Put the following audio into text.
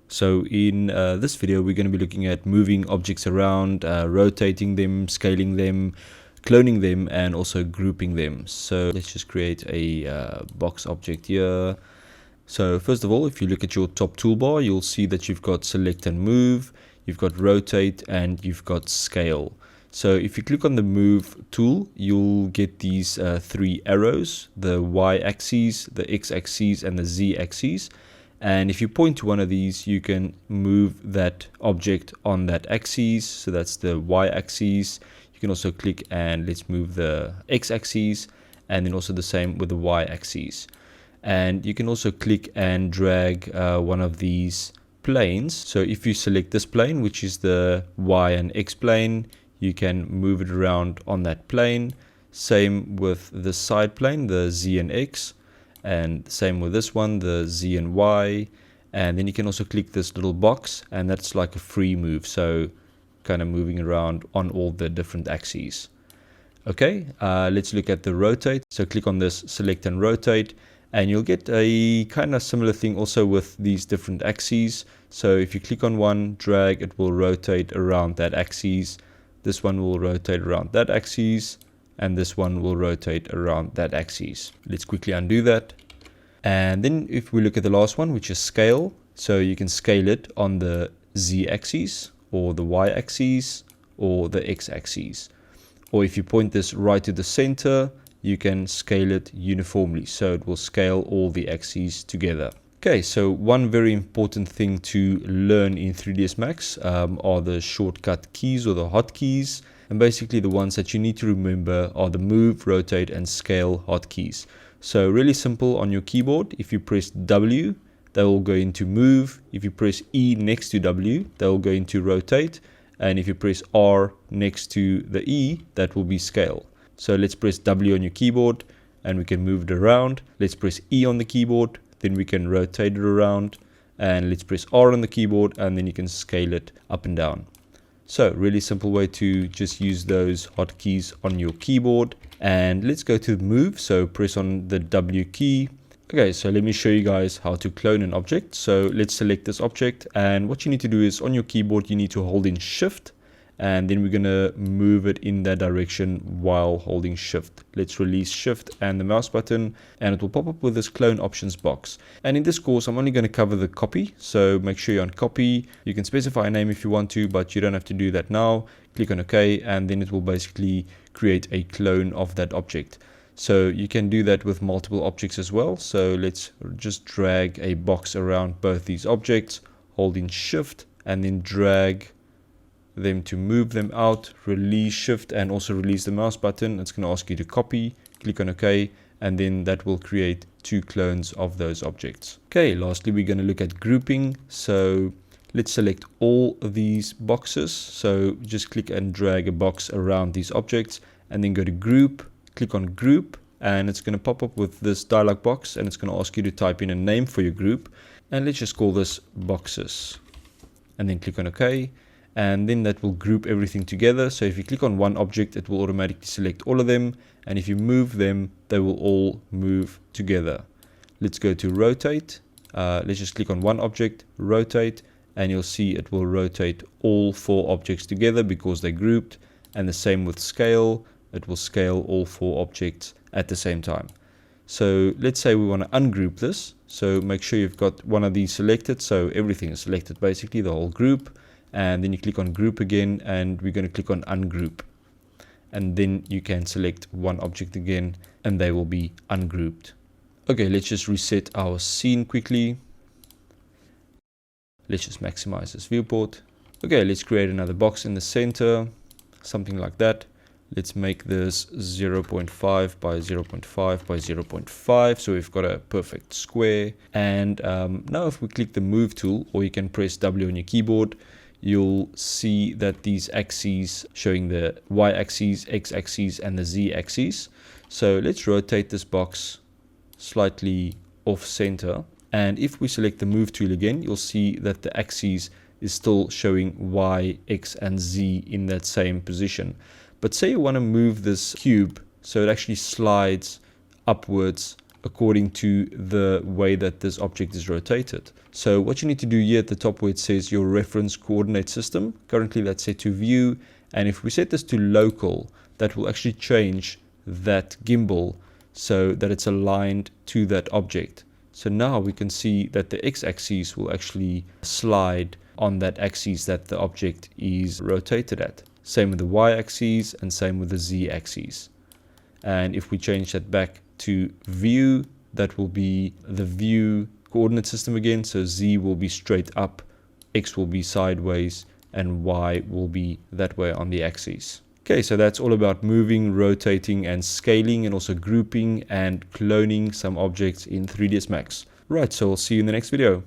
So in this video, we're going to be looking at moving objects around, rotating them, scaling them, cloning them, and also grouping them. So let's just create a box object here. So first of all, if you look at your top toolbar, you'll see that you've got select and move, you've got rotate, and you've got scale. So if you click on the move tool, you'll get these three arrows, the y-axis, the x-axis, and the z-axis. And if you point to one of these, you can move that object on that axis. So that's the y-axis. You can also click and let's move the x-axis, and then also the same with the y-axis. And you can also click and drag one of these planes. So if you select this plane, which is the y and x plane, you can move it around on that plane. Same with the side plane, the z and x. And same with this one, the z and y. And then you can also click this little box, and that's like a free move, so kind of moving around on all the different axes. Okay, let's look at the rotate. So click on this, select and rotate, and you'll get a kind of similar thing also with these different axes. So if you click on one, drag, it will rotate around that axis. This one will rotate around that axis, and this one will rotate around that axis. Let's quickly undo that. And then if we look at the last one, which is scale, so you can scale it on the z-axis or the y-axis or the x-axis. Or if you point this right to the center, you can scale it uniformly, so it will scale all the axes together. Okay, so one very important thing to learn in 3ds Max are the shortcut keys or the hotkeys. And basically the ones that you need to remember are the move, rotate, and scale hotkeys. So really simple on your keyboard. If you press W, that will go into move. If you press E next to W, that will go into rotate. And if you press R next to the E, that will be scale. So let's press W on your keyboard and we can move it around. Let's press E on the keyboard, then we can rotate it around. And let's press R on the keyboard and then you can scale it up and down. So really simple way to just use those hotkeys on your keyboard. And let's go to move. So press on the W key. Okay, so let me show you guys how to clone an object. So let's select this object, and what you need to do is on your keyboard you need to hold in shift, and then we're gonna move it in that direction while holding shift. Let's release shift and the mouse button, and it will pop up with this clone options box. And in this course I'm only going to cover the copy, so make sure you're on copy. You can specify a name if you want to, but you don't have to do that now. Click on OK, and then it will basically create a clone of that object. So you can do that with multiple objects as well. So let's just drag a box around both these objects, holding shift, and then drag them to move them out, release shift, and also release the mouse button. It's going to ask you to copy, click on OK, and then that will create two clones of those objects. Okay, lastly we're going to look at grouping. So let's select all of these boxes. So just click and drag a box around these objects, and then go to group, click on group, and it's going to pop up with this dialog box, and it's going to ask you to type in a name for your group, and let's just call this boxes, and then click on OK. And then that will group everything together. So if you click on one object, it will automatically select all of them, and if you move them, they will all move together. Let's go to rotate. Let's just click on one object, rotate, and you'll see it will rotate all 4 objects together because they're grouped. And the same with scale, it will scale all 4 objects at the same time. So let's say we want to ungroup this, so make sure you've got one of these selected, so everything is selected, basically the whole group. And then you click on group again, and we're going to click on ungroup, and then you can select one object again and they will be ungrouped. Okay, let's just reset our scene quickly. Let's just maximize this viewport. Okay, let's create another box in the center, something like that. Let's make this 0.5 by 0.5 by 0.5, so we've got a perfect square. And now if we click the move tool, or you can press W on your keyboard, you'll see that these axes showing the y-axis, x-axis, and the z-axis. So let's rotate this box slightly off center, and if we select the move tool again, you'll see that the axis is still showing y, x, and z in that same position. But say you want to move this cube so it actually slides upwards according to the way that this object is rotated. So what you need to do here at the top where it says your reference coordinate system, currently that's set to view, and if we set this to local, that will actually change that gimbal so that it's aligned to that object. So now we can see that the x-axis will actually slide on that axis that the object is rotated at. Same with the y-axis and same with the z-axis. And if we change that back to view, that will be the view coordinate system again. So z will be straight up, x will be sideways, and y will be that way on the axis. Okay, so that's all about moving, rotating, and scaling, and also grouping and cloning some objects in 3ds Max. Right, so I'll see you in the next video.